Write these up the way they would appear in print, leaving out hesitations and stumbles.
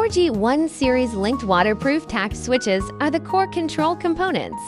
G1 series linked waterproof tact switches are the core control components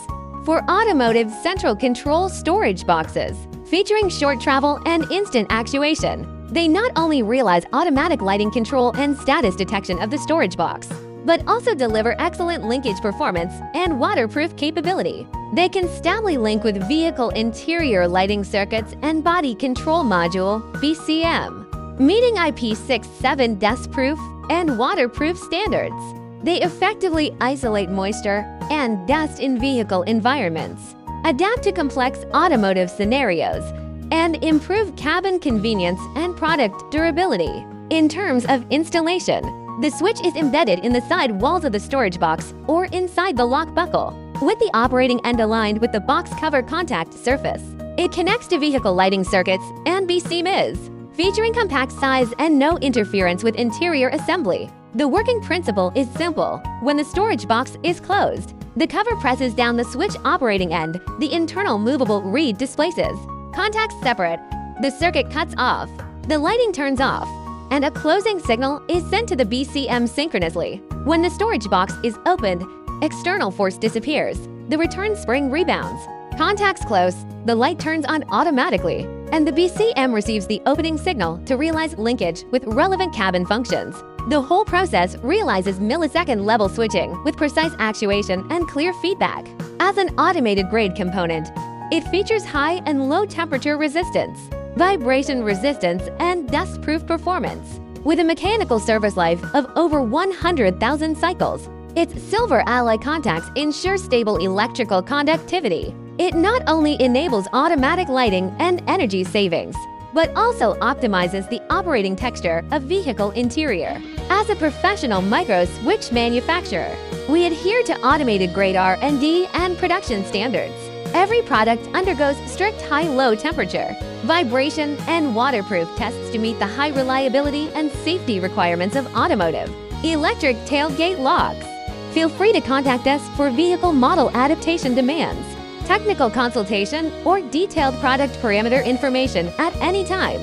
for automotive central control storage boxes. Featuring short travel and instant actuation, they not only realize automatic lighting control and status detection of the storage box, but also deliver excellent linkage performance and waterproof capability. They can stably link with vehicle interior lighting circuits and body control module (BCM), meeting IP67 dustproof and waterproof standards. They effectively isolate moisture and dust in vehicle environments, adapt to complex automotive scenarios, and improve cabin convenience and product durability. In terms of installation, the switch is embedded in the side walls of the storage box or inside the lock buckle, with the operating end aligned with the box cover contact surface. It connects to vehicle lighting circuits and BCMs, featuring compact size and no interference with interior assembly. The working principle is simple. When the storage box is closed, the cover presses down the switch operating end, the internal movable reed displaces. Contacts separate, the circuit cuts off, the lighting turns off, and a closing signal is sent to the BCM synchronously. When the storage box is opened, external force disappears, the return spring rebounds. Contacts close, the light turns on automatically, and the BCM receives the opening signal to realize linkage with relevant cabin functions. The whole process realizes millisecond-level switching with precise actuation and clear feedback. As an automated-grade component, it features high and low temperature resistance, vibration resistance, and dust-proof performance. With a mechanical service life of over 100,000 cycles, its silver alloy contacts ensure stable electrical conductivity. It not only enables automatic lighting and energy savings, but also optimizes the operating texture of vehicle interior. As a professional micro switch manufacturer, we adhere to automated-grade R&D and production standards. Every product undergoes strict high-low temperature, vibration, and waterproof tests to meet the high reliability and safety requirements of automotive. Electric tailgate locks. Feel free to contact us for vehicle model adaptation demands, technical consultation, or detailed product parameter information at any time.